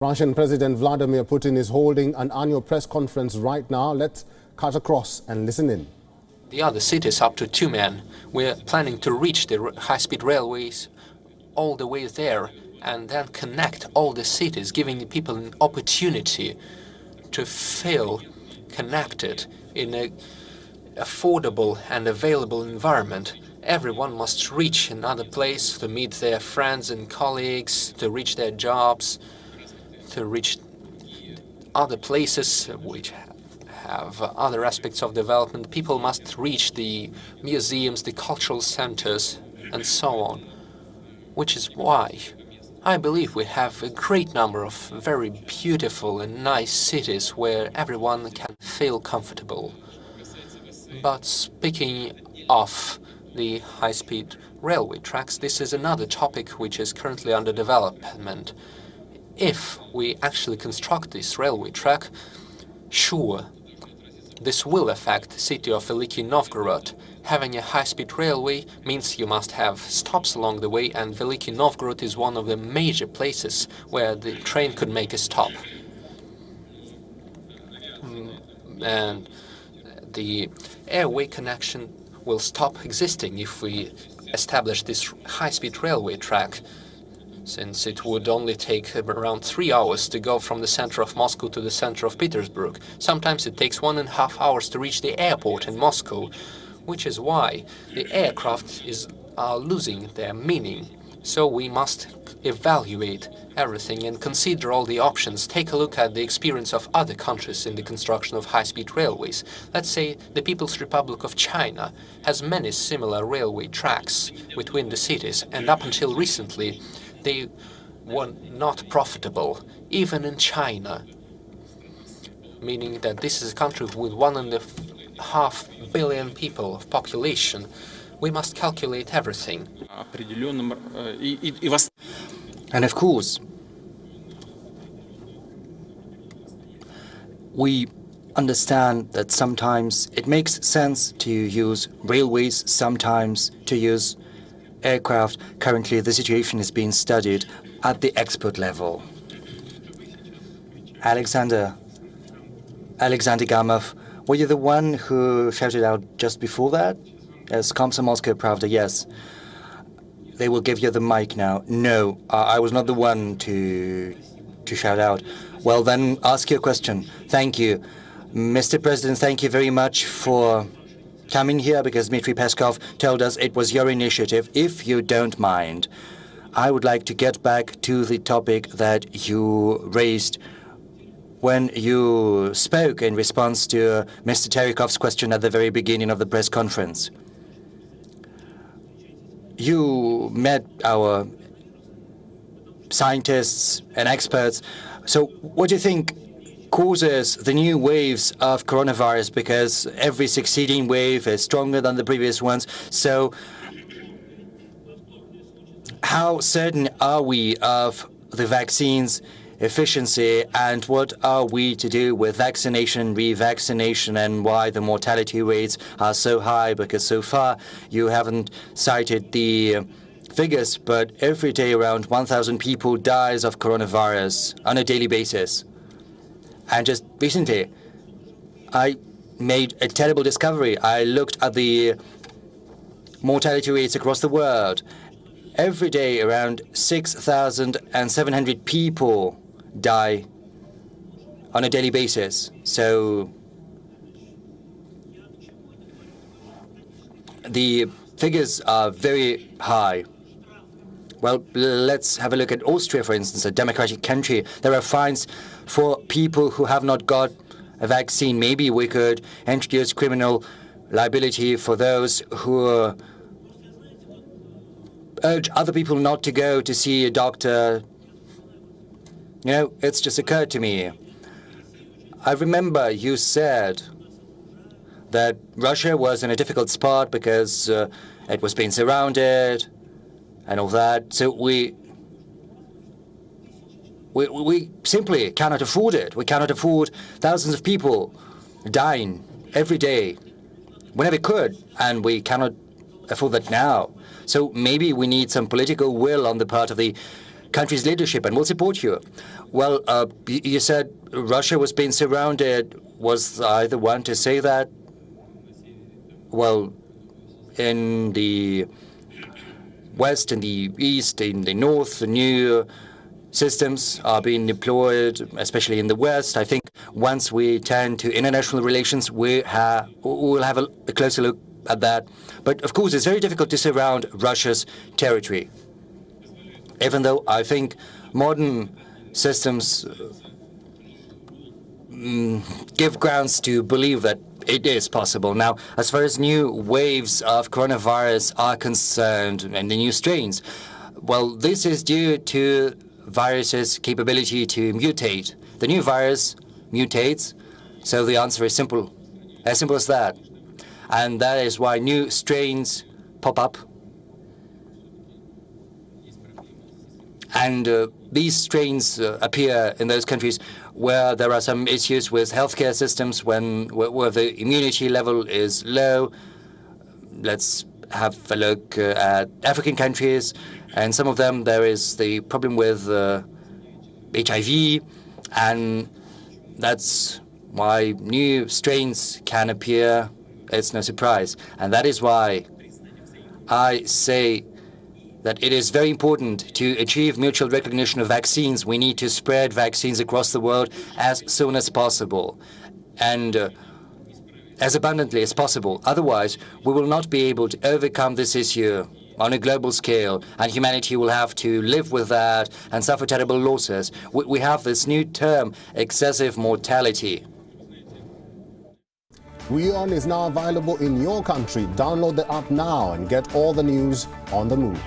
Russian President Vladimir Putin is holding an annual press conference right now. Let's cut across and listen in. The other cities up to 2 men. We're planning to reach the high-speed railways all the way there and then connect all the cities, giving the people an opportunity to feel connected in an affordable and available environment. Everyone must reach another place to meet their friends and colleagues, to reach their jobs, to reach other places which have other aspects of development. People must reach the museums, the cultural centers, and so on. Which is why I believe we have a great number of very beautiful and nice cities where everyone can feel comfortable. But speaking of the high-speed railway tracks, this is another topic which is currently under development. If we actually construct this railway track, sure, this will affect the city of Veliki Novgorod. Having a high-speed railway means you must have stops along the way, and Veliki Novgorod is one of the major places where the train could make a stop. And the airway connection will stop existing if we establish this high-speed railway track, since it would only take around 3 hours to go from the center of Moscow to the center of Petersburg. Sometimes it takes 1.5 hours to reach the airport in Moscow, which is why the aircraft are losing their meaning. So we must evaluate everything and consider all the options. Take a look at the experience of other countries in the construction of high-speed railways. Let's say the People's Republic of China has many similar railway tracks between the cities, and up until recently they were not profitable, even in China, meaning that this is a country with 1.5 billion people of population. We must calculate everything. And of course, we understand that sometimes it makes sense to use railways, sometimes to use aircraft. Currently, the situation is being studied at the expert level. Alexander Gamov, were you the one who shouted out just before that? Yes, Komsomolskaya Pravda, yes. They will give you the mic now. No, I was not the one to shout out. Well, then, ask your question. Thank you. Mr. President, thank you very much for coming here, because Dmitry Peskov told us it was your initiative. If you don't mind, I would like to get back to the topic that you raised when you spoke in response to Mr. Terekov's question at the very beginning of the press conference. You met our scientists and experts. So what do you think causes the new waves of coronavirus? Because every succeeding wave is stronger than the previous ones. So how certain are we of the vaccine's efficiency, and what are we to do with vaccination, revaccination, and why the mortality rates are so high? Because so far you haven't cited the figures, but every day around 1,000 people dies of coronavirus on a daily basis. And just recently, I made a terrible discovery. I looked at the mortality rates across the world. Every day, around 6,700 people die on a daily basis. So the figures are very high. Well, let's have a look at Austria, for instance, a democratic country. There are fines for people who have not got a vaccine. Maybe we could introduce criminal liability for those who urge other people not to go to see a doctor. You know, it's just occurred to me. I remember you said that Russia was in a difficult spot because it was being surrounded and all that. So we simply cannot afford it. We cannot afford thousands of people dying every day whenever we could, and we cannot afford that now. So maybe we need some political will on the part of the country's leadership, and we'll support you. Well, you said Russia was being surrounded. Was I the one to say that? Well, in the west, in the east, in the north, the new systems are being deployed, especially in the west. I think once we turn to international relations, we'll have a closer look at that. But of course, it's very difficult to surround Russia's territory, even though I think modern systems give grounds to believe that it is possible. Now, as far as new waves of coronavirus are concerned and the new strains, well, this is due to virus's capability to mutate. The new virus mutates, so the answer is simple as that. And that is why new strains pop up. And these strains appear in those countries where there are some issues with healthcare systems, where the immunity level is low. Let's have a look at African countries, and some of them there is the problem with HIV, and that's why new strains can appear. It's no surprise, and that is why I say that it is very important to achieve mutual recognition of vaccines. We need to spread vaccines across the world as soon as possible and as abundantly as possible. Otherwise, we will not be able to overcome this issue on a global scale, and humanity will have to live with that and suffer terrible losses. We have this new term, excessive mortality. WION is now available in your country. Download the app now and get all the news on the move.